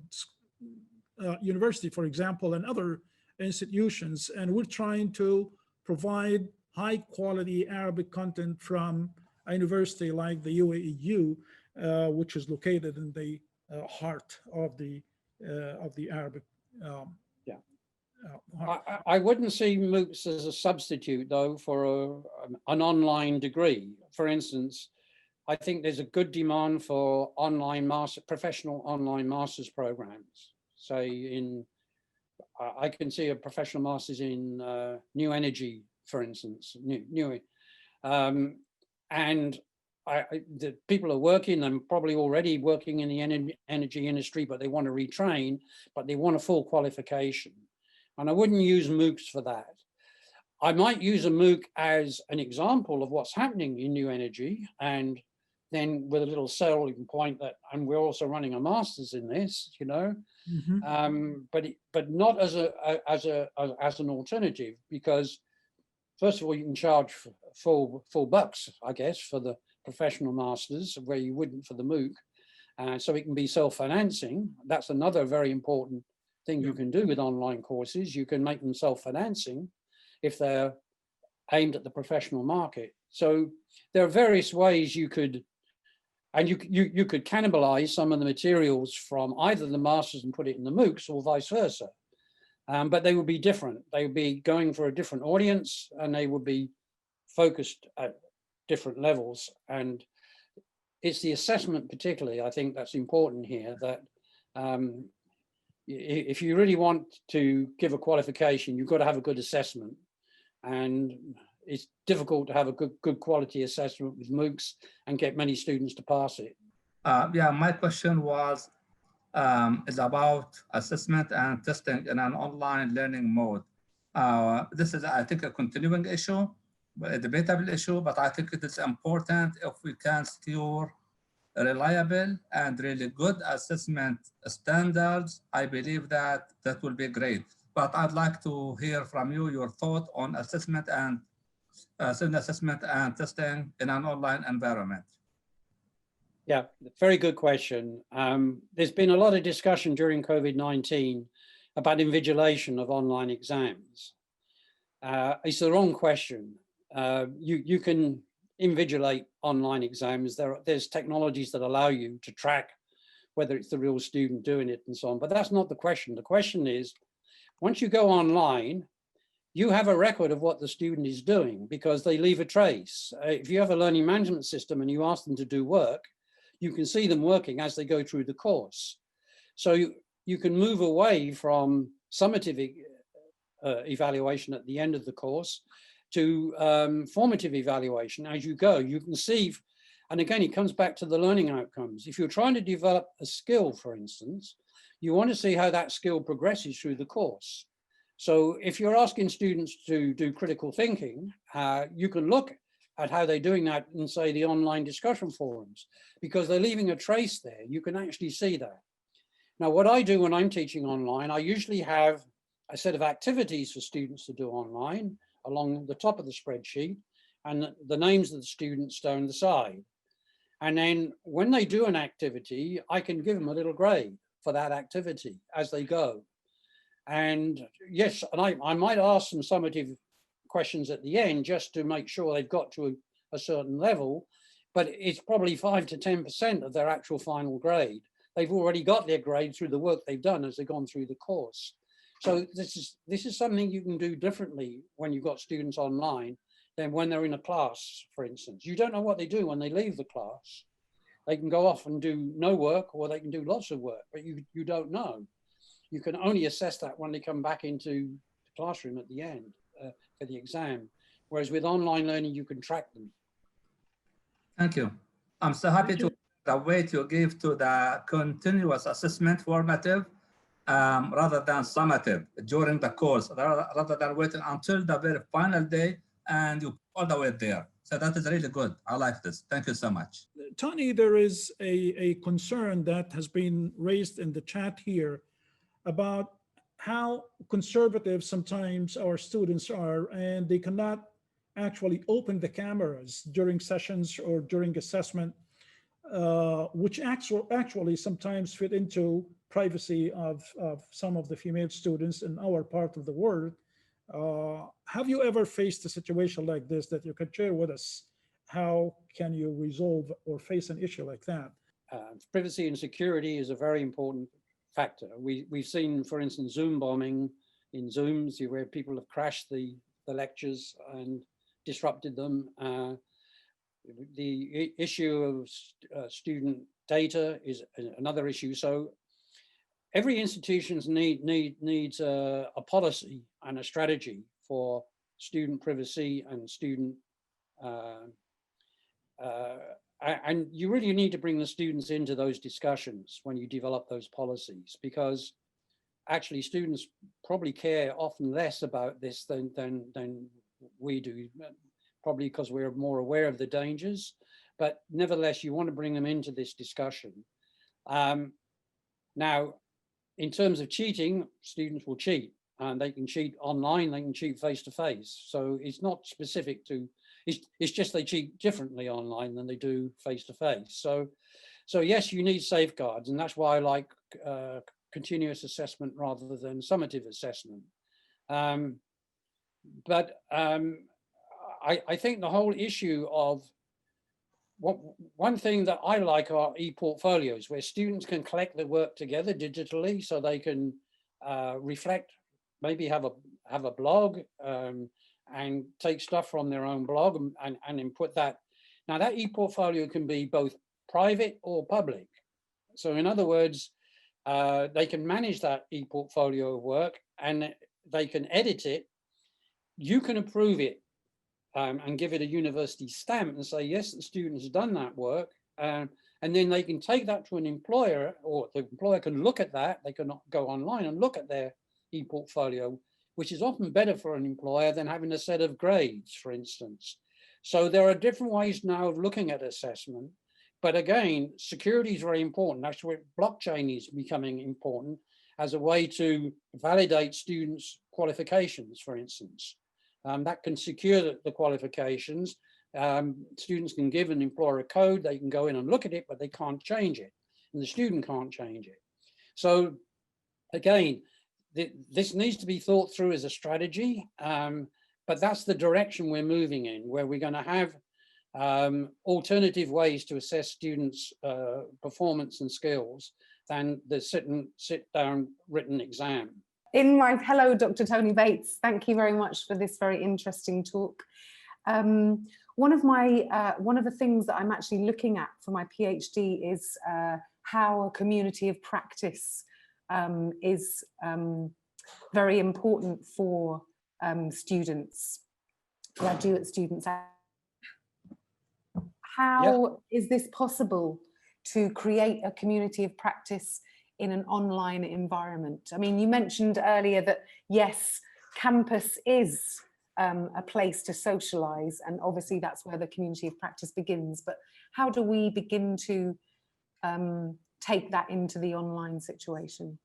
University, for example, and other institutions, and we're trying to provide high quality Arabic content from a university like the UAEU, which is located in the heart of the Arabic. I wouldn't see MOOCs as a substitute, though, for an online degree. For instance, I think there's a good demand for professional online master's programs. Say I can see a professional master's in new energy, for instance, and the people are working and probably already working in the energy industry, but they want to retrain, but they want a full qualification. And I wouldn't use MOOCs for that. I might use a MOOC as an example of what's happening in new energy, and then with a little selling point that, and we're also running a master's in this, you know, but not as an alternative, because first of all, you can charge full bucks, I guess, for the professional masters, where you wouldn't for the MOOC. So it can be self-financing. That's another very important thing you can do with online courses. You can make them self-financing if they're aimed at the professional market. So there are various ways you could, and you could cannibalize some of the materials from either the masters and put it in the MOOCs or vice versa. But they would be different. They would be going for a different audience, and they would be focused at different levels. And it's the assessment particularly, I think, that's important here, that if you really want to give a qualification, you've got to have a good assessment. And it's difficult to have a good quality assessment with MOOCs and get many students to pass it. Yeah, my question was is about assessment and testing in an online learning mode. This is, I think, a continuing issue, a debatable issue, but I think it is important if we can secure reliable and really good assessment standards. I believe that will be great. But I'd like to hear from you your thought on assessment and assessment and testing in an online environment. Yeah, very good question. There's been a lot of discussion during COVID-19 about invigilation of online exams. It's the wrong question. You can invigilate online exams. There's technologies that allow you to track whether it's the real student doing it and so on, but that's not the question. The question is, once you go online, you have a record of what the student is doing because they leave a trace. If you have a learning management system and you ask them to do work, you can see them working as they go through the course. So you can move away from summative evaluation at the end of the course to formative evaluation as you go. You can see, and again, it comes back to the learning outcomes. If you're trying to develop a skill, for instance, you want to see how that skill progresses through the course. So if you're asking students to do critical thinking, you can look at how they're doing that in, say, the online discussion forums, because they're leaving a trace there. You can actually see that. Now, what I do when I'm teaching online, I usually have a set of activities for students to do online along the top of the spreadsheet, and the names of the students down the side. And then when they do an activity, I can give them a little grade for that activity as they go. And yes, and I might ask some summative questions at the end just to make sure they've got to a certain level, but it's probably 5 to 10% of their actual final grade. They've already got their grade through the work they've done as they've gone through the course. So this is something you can do differently when you've got students online than when they're in a class, for instance. You don't know what they do when they leave the class. They can go off and do no work, or they can do lots of work, but you don't know. You can only assess that when they come back into the classroom at the end for the exam. Whereas with online learning, you can track them. Thank you. I'm so happy to the weight you give to the continuous assessment formative rather than summative during the course, rather than waiting until the very final day and you all the way there. So that is really good. I like this. Thank you so much. Tony, there is a concern that has been raised in the chat here about how conservative sometimes our students are, and they cannot actually open the cameras during sessions or during assessment, which actually sometimes fit into privacy of some of the female students in our part of the world. Have you ever faced a situation like this that you could share with us? How can you resolve or face an issue like that? Privacy and security is a very important factor. We've seen, for instance, Zoom bombing in Zooms where people have crashed the lectures and disrupted them. The issue of student data is another issue. So every institution needs a policy and a strategy for student privacy and student and you really need to bring the students into those discussions when you develop those policies, because actually students probably care often less about this than we do, probably because we're more aware of the dangers, but nevertheless, you want to bring them into this discussion. Now, in terms of cheating, students will cheat, and they can cheat online, they can cheat face-to-face. So it's not specific to, it's just they cheat differently online than they do face-to-face. So yes, you need safeguards, and that's why I like continuous assessment rather than summative assessment. But I think the whole issue of one thing that I like are e-portfolios, where students can collect their work together digitally, so they can reflect, maybe have a blog and take stuff from their own blog and input that. Now that e-portfolio can be both private or public. So in other words, they can manage that e-portfolio of work and they can edit it. You can approve it and give it a university stamp and say, yes, the student has done that work. And then they can take that to an employer, or the employer can look at that. They can go online and look at their e-portfolio, which is often better for an employer than having a set of grades, for instance. So there are different ways now of looking at assessment. But again, security is very important. That's where blockchain is becoming important as a way to validate students' qualifications, for instance. That can secure the qualifications. Students can give an employer a code, they can go in and look at it, but they can't change it, and the student can't change it. So again, this needs to be thought through as a strategy, but that's the direction we're moving in, where we're going to have alternative ways to assess students' performance and skills than the sit-down written exam. Hello, Dr. Tony Bates. Thank you very much for this very interesting talk. One of the things that I'm actually looking at for my PhD is how a community of practice is very important for students, graduate students. How is this possible to create a community of practice in an online environment? I mean, you mentioned earlier that yes, campus is a place to socialize, and obviously that's where the community of practice begins, but how do we begin to take that into the online situation?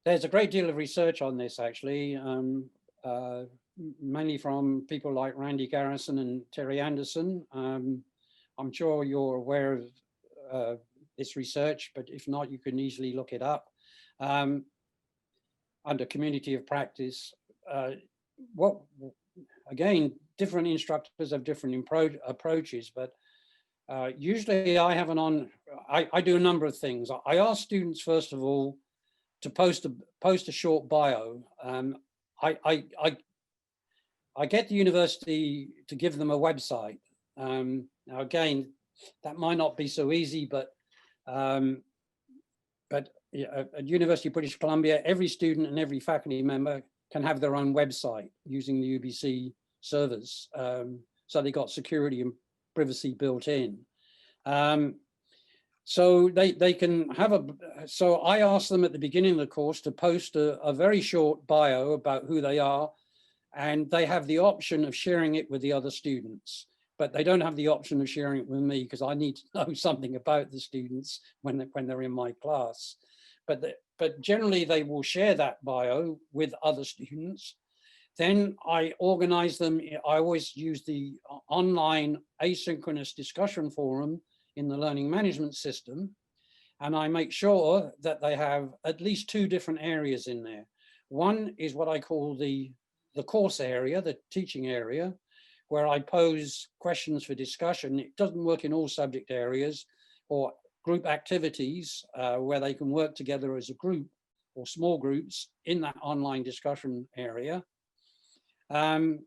There's a great deal of research on this, actually, mainly from people like Randy Garrison and Terry Anderson. I'm sure you're aware of this research, but if not, you can easily look it up. Under community of practice, again, different instructors have different approaches, but usually I do a number of things. I ask students, first of all, to post a short bio. I get the university to give them a website. Now again, that might not be so easy, but at University of British Columbia, every student and every faculty member can have their own website using the UBC servers. So they got security and privacy built in. So they can have so I ask them at the beginning of the course to post a very short bio about who they are, and they have the option of sharing it with the other students, but they don't have the option of sharing it with me because I need to know something about the students when they're in my class. But generally they will share that bio with other students. Then I organize them. I always use the online asynchronous discussion forum in the learning management system. And I make sure that they have at least 2 different areas in there. One is what I call the course area, the teaching area, where I pose questions for discussion. It doesn't work in all subject areas, or group activities where they can work together as a group or small groups in that online discussion area. And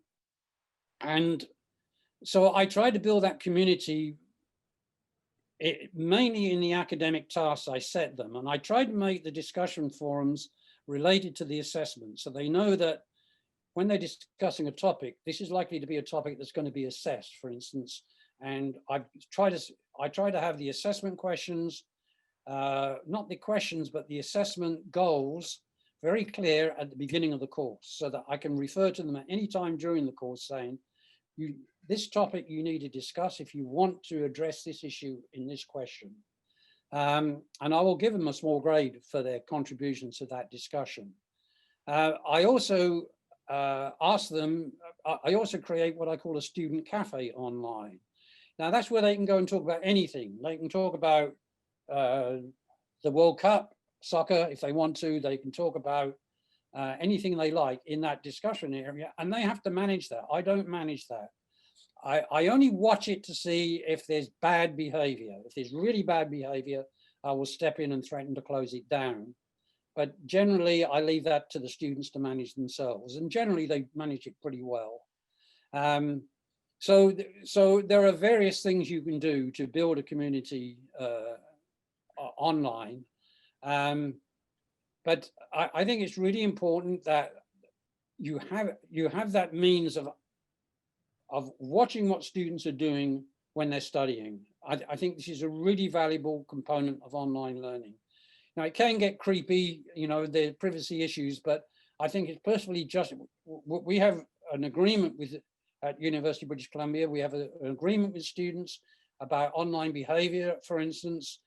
so I try to build that community mainly in the academic tasks I set them. And I try to make the discussion forums related to the assessment. So they know that when they're discussing a topic, this is likely to be a topic that's going to be assessed, for instance. And I try to have the assessment questions, not the questions, but the assessment goals very clear at the beginning of the course, so that I can refer to them at any time during the course saying, this topic you need to discuss if you want to address this issue in this question. And I will give them a small grade for their contributions to that discussion. I also ask them, I also create what I call a student cafe online. Now that's where they can go and talk about anything. They can talk about the World Cup, soccer, if they want to. They can talk about anything they like in that discussion area, and they have to manage that. I don't manage that. I only watch it to see if there's bad behavior. If there's really bad behavior, I will step in and threaten to close it down. But generally, I leave that to the students to manage themselves. And generally, they manage it pretty well. So there are various things you can do to build a community online. But I think it's really important that you have that means of watching what students are doing when they're studying. I think this is a really valuable component of online learning. Now, it can get creepy, you know, the privacy issues, but I think it's personally just, we have an agreement at University of British Columbia, we have an agreement with students about online behavior, for instance,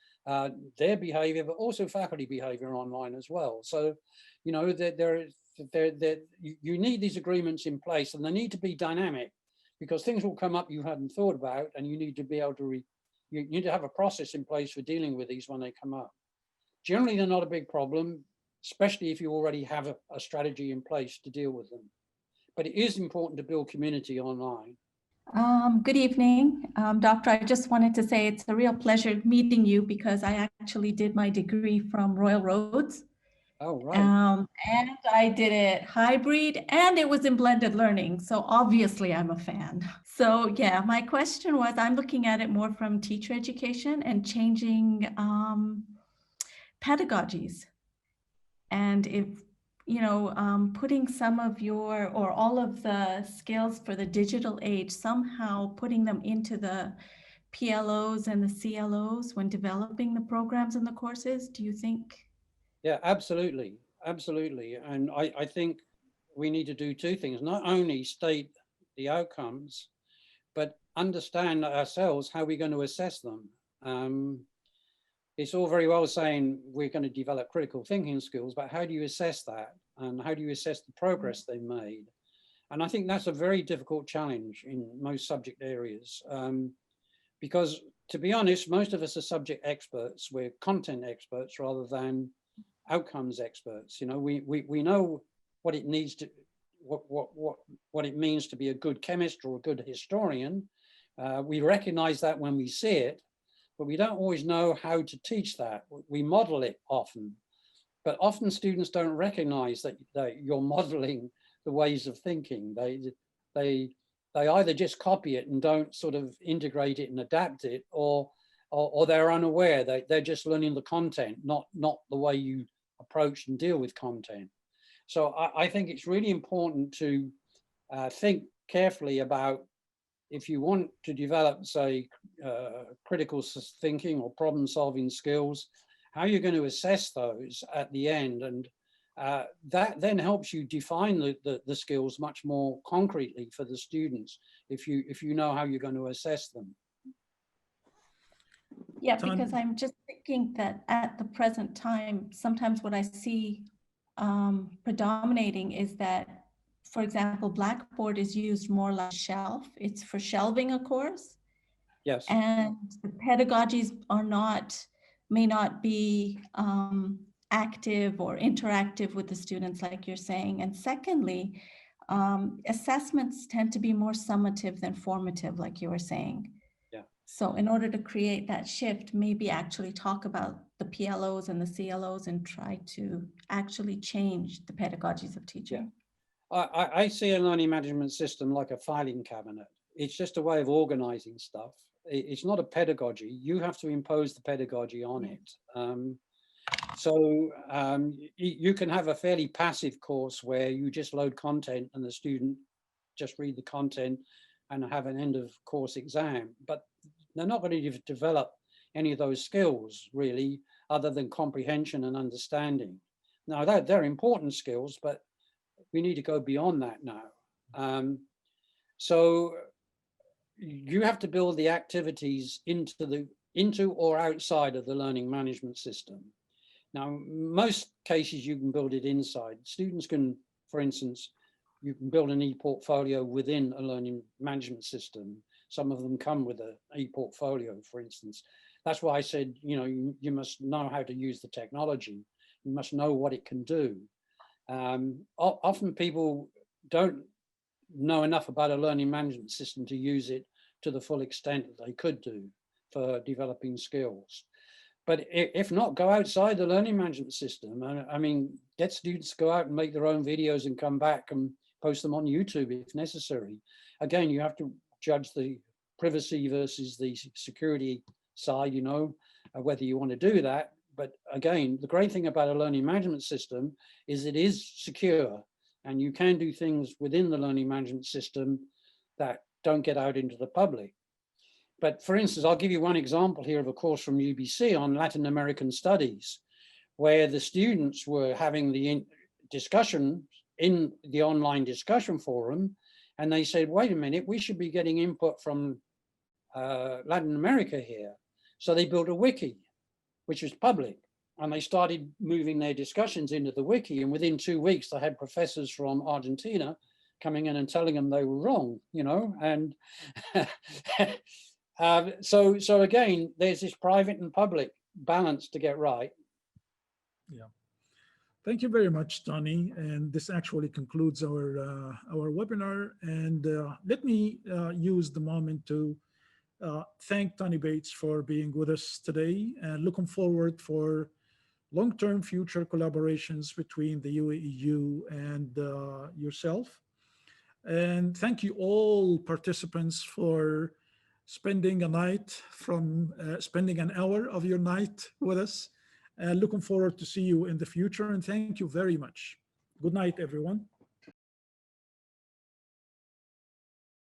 their behavior, but also faculty behavior online as well. So, you know, you need these agreements in place, and they need to be dynamic, because things will come up you hadn't thought about, and you need to be able to, you need to have a process in place for dealing with these when they come up. Generally, they're not a big problem, especially if you already have a strategy in place to deal with them. But it is important to build community online. Good evening, Doctor. I just wanted to say it's a real pleasure meeting you, because I actually did my degree from Royal Roads. Oh, right. And I did it hybrid and it was in blended learning. So obviously I'm a fan. So yeah, my question was, I'm looking at it more from teacher education and changing pedagogies. And if, putting some of your, or all of the skills for the digital age, somehow putting them into the PLOs and the CLOs when developing the programs and the courses, do you think? Yeah, absolutely. Absolutely. And I think we need to do two things, not only state the outcomes, but understand ourselves how we're going to assess them. It's all very well saying we're going to develop critical thinking skills, but how do you assess that? And how do you assess the progress they made? And I think that's a very difficult challenge in most subject areas. Because to be honest, most of us are subject experts. We're content experts rather than outcomes experts. You know, we know what it needs to, what it means to be a good chemist or a good historian. We recognize that when we see it, but we don't always know how to teach that. We model it often, but often students don't recognize that you're modeling the ways of thinking. They either just copy it and don't sort of integrate it and adapt it, or they're unaware. They're just learning the content, not the way you approach and deal with content. So I think it's really important to think carefully about, if you want to develop, say, critical thinking or problem solving skills, how you're going to assess those at the end. And that then helps you define the skills much more concretely for the students, if you know how you're going to assess them. Yeah, because I'm just thinking that at the present time, sometimes what I see predominating is that, for example, Blackboard is used more like shelf. It's for shelving a course. Yes. And the pedagogies may not be active or interactive with the students, like you're saying. And secondly, assessments tend to be more summative than formative, like you were saying. Yeah. So in order to create that shift, maybe actually talk about the PLOs and the CLOs and try to actually change the pedagogies of teaching. Yeah. I see a learning management system like a filing cabinet. It's just a way of organizing stuff. It's not a pedagogy. You have to impose the pedagogy on it. You can have a fairly passive course where you just load content and the student just read the content and have an end of course exam, but they're not going to develop any of those skills really, other than comprehension and understanding. Now they're important skills, but we need to go beyond that now. So you have to build the activities into or outside of the learning management system. Now, most cases you can build it inside. Students can, for instance, you can build an e-portfolio within a learning management system. Some of them come with an e-portfolio, for instance. That's why I said, you must know how to use the technology. You must know what it can do. Often people don't know enough about a learning management system to use it to the full extent that they could do for developing skills. But if not, go outside the learning management system. I mean, get students to go out and make their own videos and come back and post them on YouTube if necessary. Again, you have to judge the privacy versus the security side, whether you want to do that. But again, the great thing about a learning management system is it is secure, and you can do things within the learning management system that don't get out into the public. But for instance, I'll give you one example here of a course from UBC on Latin American studies, where the students were having the discussion in the online discussion forum, and they said, wait a minute, we should be getting input from Latin America here. So they built a wiki, which was public, and they started moving their discussions into the wiki, and within 2 weeks, they had professors from Argentina coming in and telling them they were wrong, and so again, there's this private and public balance to get right. Yeah. Thank you very much, Tony. And this actually concludes our webinar. And let me use the moment to thank Tony Bates for being with us today, and looking forward for long-term future collaborations between the UAEU and yourself. And thank you all participants for spending a night spending an hour of your night with us. Looking forward to see you in the future, and thank you very much. Good night, everyone.